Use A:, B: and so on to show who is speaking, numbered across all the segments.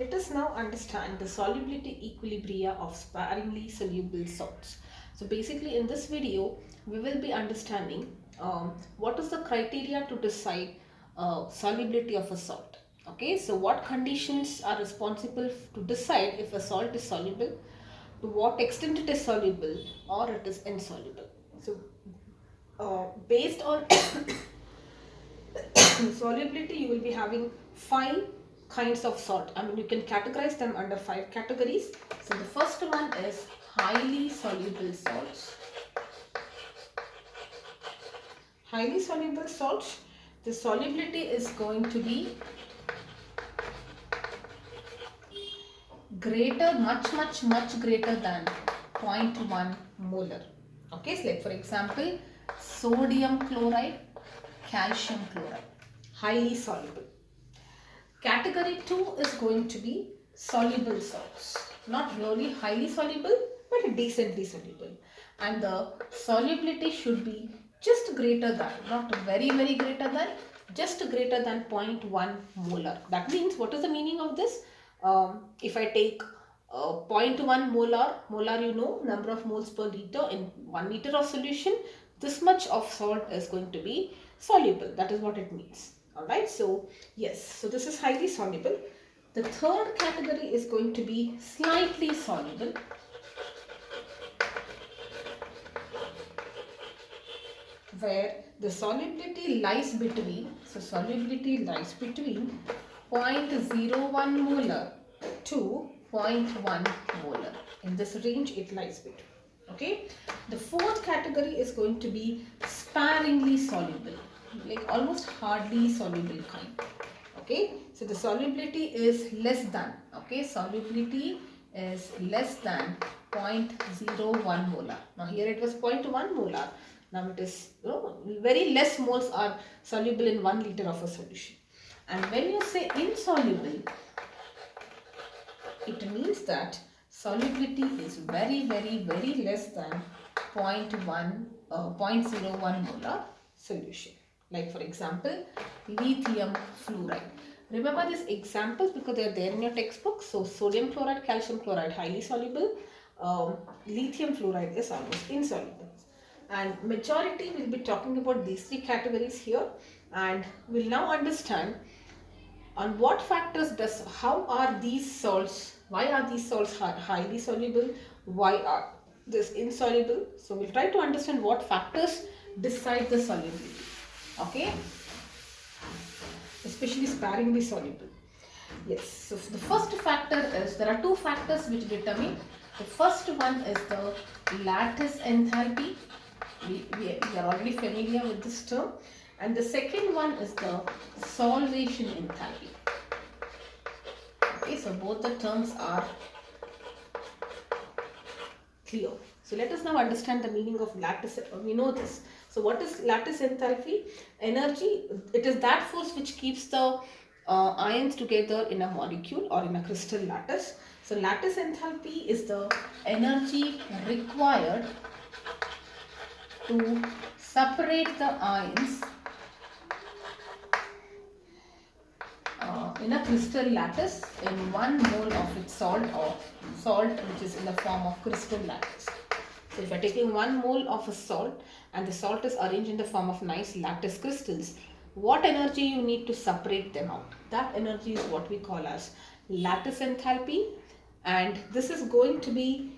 A: Let us now understand the solubility equilibria of sparingly soluble salts. So basically in this video, we will be understanding what is the criteria to decide solubility of a salt. Okay, so what conditions are responsible to decide if a salt is soluble, to what extent it is soluble or it is insoluble. So based on solubility, you will be having 5 kinds of salt. I mean, you can categorize them under 5 categories. So the first one is highly soluble salts. Highly soluble salts, the solubility is going to be greater, much greater than 0.1 molar. Okay, so like for example, sodium chloride, calcium chloride, highly soluble. Category 2 is going to be soluble salts. Not really highly soluble, but decently soluble. And the solubility should be just greater than, not very greater than, just greater than 0.1 molar. That means, what is the meaning of this? If I take 0.1 molar, you know, number of moles per liter in 1 liter of solution, this much of salt is going to be soluble. That is what it means. Alright, so yes, so this is highly soluble. The third category is going to be slightly soluble. Where the solubility lies between, so solubility lies between 0.01 molar to 0.1 molar. In this range it lies between. Okay, the fourth category is going to be sparingly soluble, like almost hardly soluble kind. Okay, so the solubility is less than, okay, solubility is less than 0.01 molar. Now here it was 0.1 molar. Now it is, you know, very less moles are soluble in 1 liter of a solution. And when you say insoluble, it means that solubility is very less than 0.01 molar solution. Like for example, lithium fluoride. Remember these examples because they are there in your textbook. So sodium chloride, calcium chloride, highly soluble. Lithium fluoride is almost insoluble. And majority will be talking about these 3 categories here, and we'll now understand on what factors how are these salts, why are these salts highly soluble, why are this insoluble. So we'll try to understand what factors decide the solubility, okay, especially sparingly soluble. Yes, so the first factor is, there are 2 factors which determine. The first one is the lattice enthalpy. We are already familiar with this term. And the second one is the solvation enthalpy. Okay, so both the terms are clear. So let us now understand the meaning of lattice. We know this. So what is lattice enthalpy? Energy, it is that force which keeps the ions together in a molecule or in a crystal lattice. So lattice enthalpy is the energy required to separate the ions in a crystal lattice in 1 mole of its salt, or salt which is in the form of crystal lattice. So if you are taking 1 mole of a salt and the salt is arranged in the form of nice lattice crystals, what energy you need to separate them out? That energy is what we call as lattice enthalpy, and this is going to be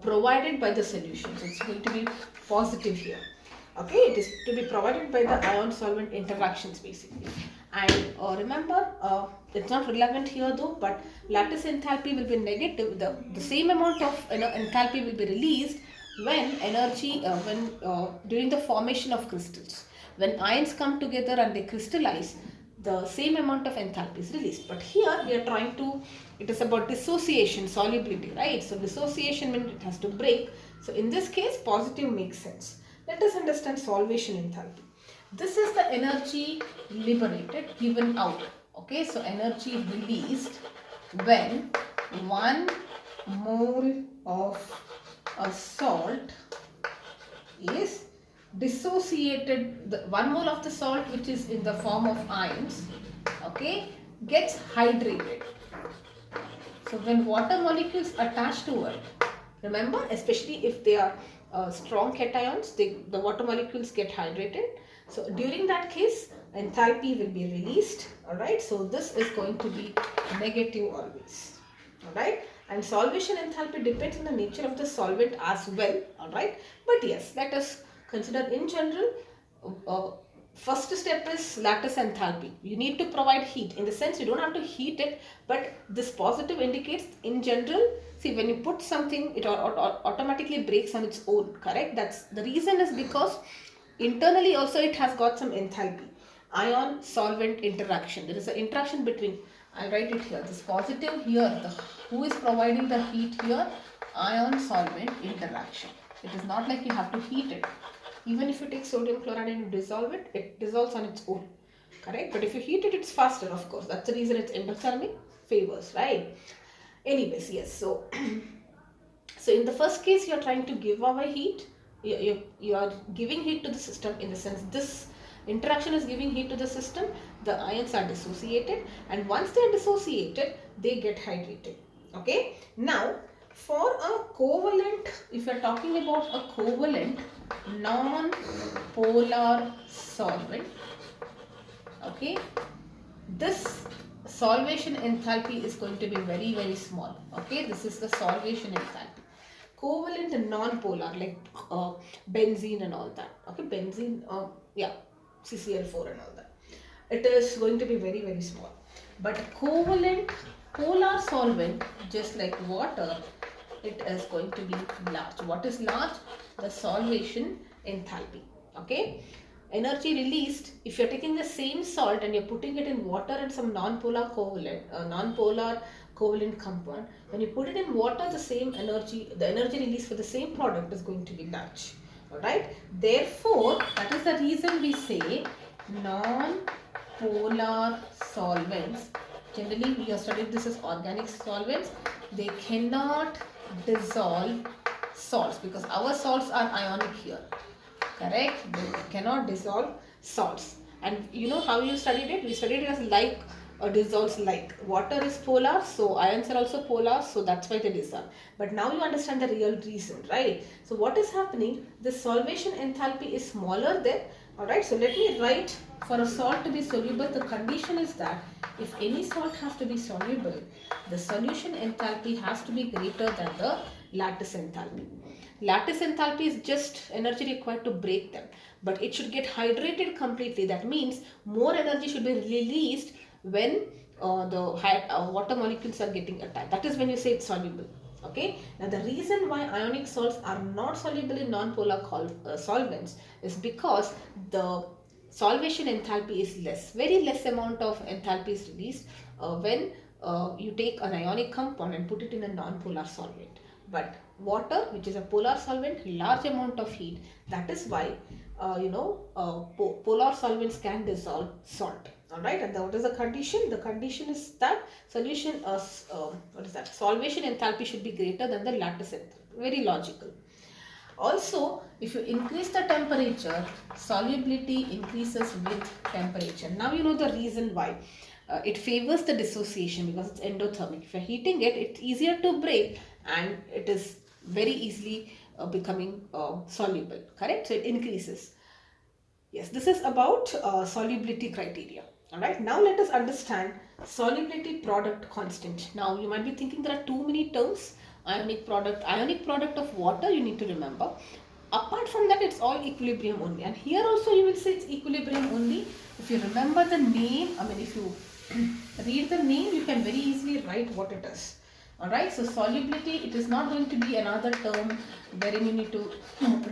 A: provided by the solution. So it's going to be positive here. Okay, it is to be provided by the ion solvent interactions basically. And remember, it's not relevant here though, but lattice enthalpy will be negative. The same amount of enthalpy will be released when energy, during the formation of crystals. When ions come together and they crystallize, the same amount of enthalpy is released. But here we are trying to, it is about dissociation, solubility, right? So dissociation means it has to break. So in this case, positive makes sense. Let us understand solvation enthalpy. This is the energy liberated, given out. Okay, so energy released when 1 mole of a salt is dissociated, the 1 mole of the salt which is in the form of ions, okay, gets hydrated. So when water molecules attach to it, remember, especially if they are strong cations, the water molecules get hydrated. So during that case, enthalpy will be released. Alright, so this is going to be negative always. Alright, and solvation enthalpy depends on the nature of the solvent as well. Alright, but yes, let us consider in general. First step is lattice enthalpy. You need to provide heat. In the sense, you don't have to heat it, but this positive indicates in general. See, when you put something, it automatically breaks on its own. Correct? That's the reason is because internally also it has got some enthalpy. Ion solvent interaction. There is an interaction between. I'll write it here. This positive here. Who is providing the heat here? Ion solvent interaction. It is not like you have to heat it. Even if you take sodium chloride and you dissolve it, it dissolves on its own. Correct? But if you heat it, it's faster, of course. That's the reason it's endothermic favors, right? Anyways, yes. So, so in the first case, you're trying to give away heat. You are giving heat to the system in the sense this interaction is giving heat to the system. The ions are dissociated, and once they are dissociated, they get hydrated. Okay. Now, for a covalent, if you are talking about a covalent non-polar solvent, okay, this solvation enthalpy is going to be very, very small. Okay, this is the solvation enthalpy. Covalent and non-polar, like benzene and all that. Okay, benzene, yeah, CCl4 and all that. It is going to be very, very small. But covalent polar solvent, just like water, it is going to be large. What is large? The solvation enthalpy. Okay. Energy released, if you're taking the same salt and you're putting it in water and some non-polar covalent compound, when you put it in water, the energy released for the same product is going to be large. Alright. Therefore, that is the reason we say non-polar solvents. Generally, we have studied this as organic solvents. They cannot dissolve salts because our salts are ionic here. Correct? They cannot dissolve salts. And you know how you studied it? We studied it as like or dissolves like. Water is polar, so ions are also polar, so that's why they dissolve. But now you understand the real reason, right? So what is happening? The solvation enthalpy is smaller there. Alright, so let me write for a salt to be soluble, the condition is that if any salt has to be soluble, the solution enthalpy has to be greater than the lattice enthalpy. Lattice enthalpy is just energy required to break them, but it should get hydrated completely. That means more energy should be released when the water molecules are getting attached. That is when you say it's soluble. Okay. Now the reason why ionic salts are not soluble in non-polar solvents is because the solvation enthalpy is less. Very less amount of enthalpy is released when you take an ionic compound and put it in a non-polar solvent. But water, which is a polar solvent, large amount of heat. That is why polar solvents can dissolve salt. Alright, and what is the condition? The condition is that solvation enthalpy should be greater than the lattice enthalpy. Very logical. Also, if you increase the temperature, solubility increases with temperature. Now you know the reason why. It favors the dissociation because it's endothermic. If you're heating it, it's easier to break and it is very easily becoming soluble. Correct? So it increases. Yes, this is about solubility criteria. Alright, now let us understand solubility product constant. Now you might be thinking there are too many terms. Ionic product of water, you need to remember. Apart from that, it's all equilibrium only. And here also you will say it's equilibrium only. If you remember the name, if you read the name, you can very easily write what it is. Alright, so solubility, it is not going to be another term wherein you need to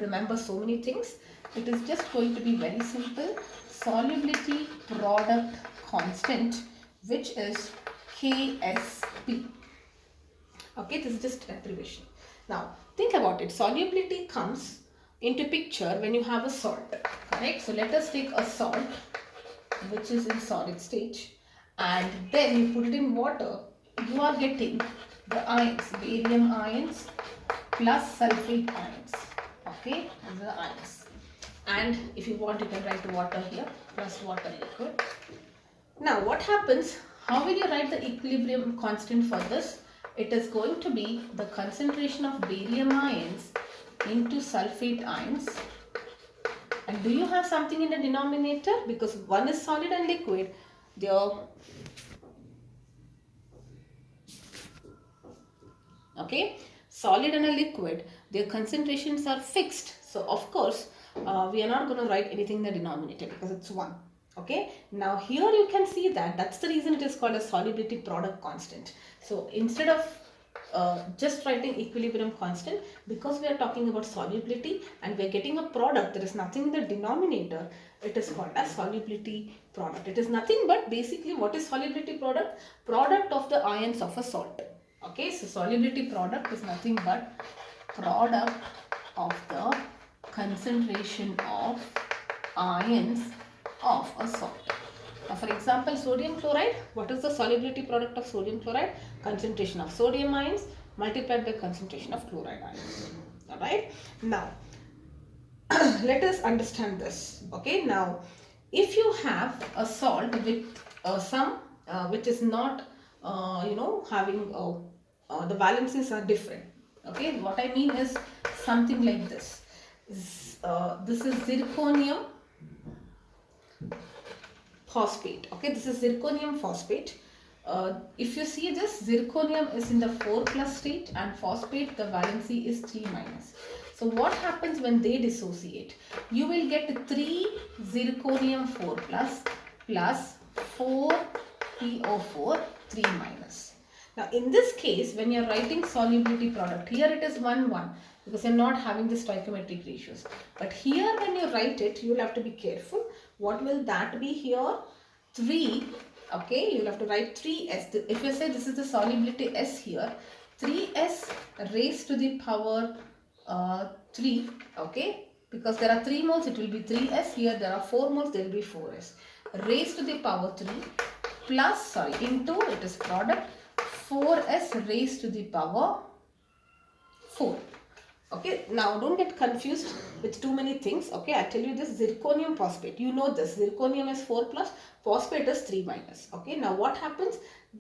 A: remember so many things. It is just going to be very simple. Solubility product constant, which is KSP. Okay, this is just abbreviation. Now, think about it. Solubility comes into picture when you have a salt. Correct? So, let us take a salt which is in solid stage and then you put it in water. You are getting the ions, barium ions plus sulfate ions. Okay, these are the ions. And if you want, you can write water here plus water liquid. Now, what happens? How will you write the equilibrium constant for this? it is going to be the concentration of barium ions into sulfate ions. And do you have something in the denominator? Because one is solid and liquid. Okay, solid and a liquid, their concentrations are fixed. So of course, we are not going to write anything in the denominator because it's 1. Okay, now here you can see that that's the reason it is called a solubility product constant. So instead of just writing equilibrium constant, because we are talking about solubility and we are getting a product, there is nothing in the denominator, it is called as solubility product. It is nothing but basically what is solubility product? Product of the ions of a salt. Okay, so solubility product is nothing but product of the concentration of ions of a salt. Now for example, sodium chloride, what is the solubility product of sodium chloride? Concentration of sodium ions multiplied by concentration of chloride ions. Alright, now let us understand this. Okay, now if you have a salt with some which is not having the valencies are different. Okay, what I mean is something like this. This is zirconium phosphate. Okay, this is zirconium phosphate. If you see this, zirconium is in the 4 plus state and phosphate, the valency is 3 minus. So what happens when they dissociate? You will get 3 zirconium 4 plus 4 PO4 3 minus. Now in this case, when you are writing solubility product, here it is 1 1 because you are not having the stoichiometric ratios. But here when you write it, you will have to be careful. What will that be here? 3. Okay, you will have to write 3s. If you say this is the solubility S here, 3s raised to the power 3. Okay, because there are 3 moles, it will be 3s. Here there are 4 moles, there will be 4s. Raised to the power 3 plus, into, it is product 4s raised to the power 4. Okay, now don't get confused with too many things. Okay, I tell you this zirconium phosphate. You know this, zirconium is 4 plus, phosphate is 3 minus. Okay, now what happens?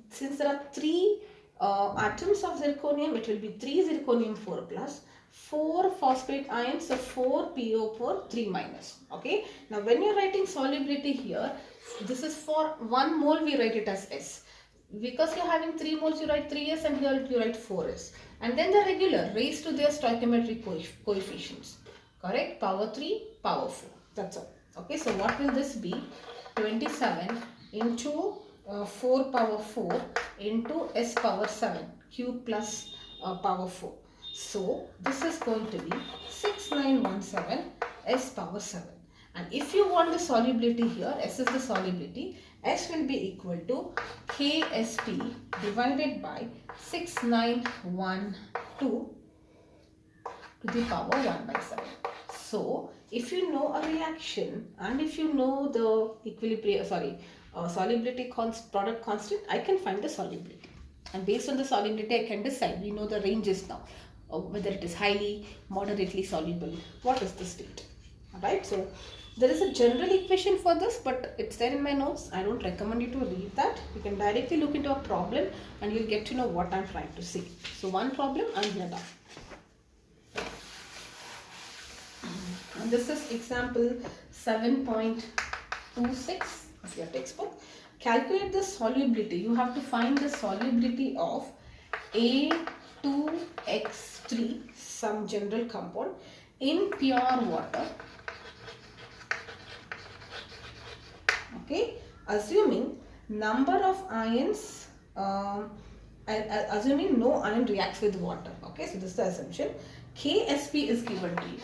A: Since there are 3 atoms of zirconium, it will be 3 zirconium 4 plus, 4 phosphate ions, so 4 PO4 3 minus. Okay, now when you are writing solubility here, this is for 1 mole, we write it as S. Because you are having 3 moles, you write 3s, and here you write 4s. And then the regular raised to their stoichiometric coefficients. Correct? Power 3, power 4. That's all. Okay, so what will this be? 27 into 4 power 4 into s power 7 cube plus power 4. So this is going to be 6917 s power 7. And if you want the solubility here, S is the solubility, S will be equal to KSP divided by 6912 to the power 1 by 7. So, if you know a reaction and if you know the equilibrium, solubility product constant, I can find the solubility. And based on the solubility, I can decide. We know the ranges now, whether it is highly, moderately soluble, what is the state. Alright, so there is a general equation for this, but it's there in my notes. I don't recommend you to read that. You can directly look into a problem and you'll get to know what I'm trying to say. So one problem and we are done. And this is example 7.26 of your textbook. Calculate the solubility. You have to find the solubility of A2X3, some general compound, in pure water. Okay, assuming number of ions, assuming no ion reacts with water. Okay, so this is the assumption. KSP is given to you.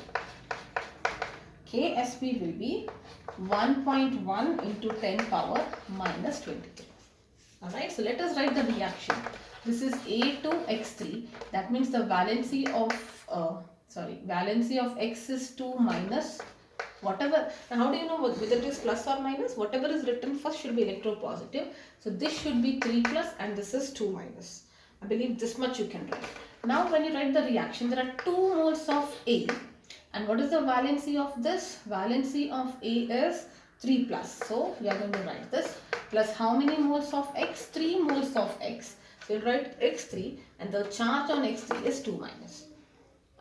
A: KSP will be 1.1 into 10 power minus 23. Alright, so let us write the reaction. This is A2X3. That means the valency of X is 2 minus whatever. Now how do you know whether it is plus or minus? Whatever is written first should be electropositive. So this should be 3 plus and this is 2 minus. I believe this much you can write. Now when you write the reaction, there are 2 moles of A. And what is the valency of this? Valency of A is 3 plus. So we are going to write this plus how many moles of X? 3 moles of X So you'll write x3 and the charge on x3 is 2 minus.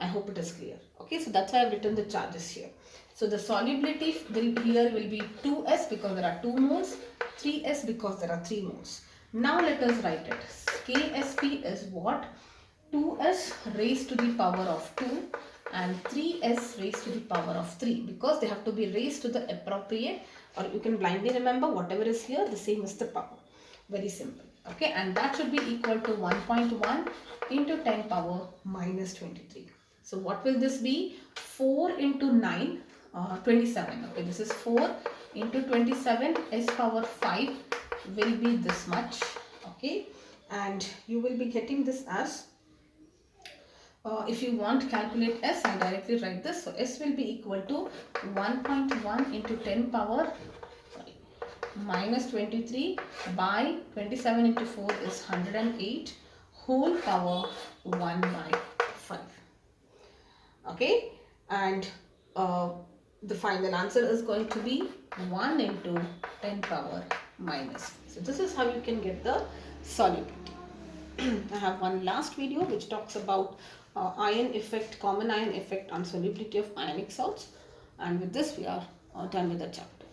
A: I hope it is clear. Okay, so that's why I've written the charges here. So the solubility here will be 2s because there are 2 moles, 3s because there are 3 moles. Now let us write it. Ksp is what? 2s raised to the power of 2 and 3s raised to the power of 3 because they have to be raised to the appropriate, or you can blindly remember whatever is here, the same is the power. Very simple. Okay, and that should be equal to 1.1 into 10 power minus 23. So what will this be? 4 into 9, 27. Okay, this is 4 into 27, s power 5 will be this much. Okay, and you will be getting this as, if you want to calculate s, I directly write this. So s will be equal to 1.1 into 10 power minus 23 by 27 into 4 is 108 whole power 1 by 5. Okay, and the final answer is going to be 1 into 10 power minus. So this is how you can get the solubility. I have one last video which talks about ion effect, common ion effect on solubility of ionic salts, and with this we are done with the chapter.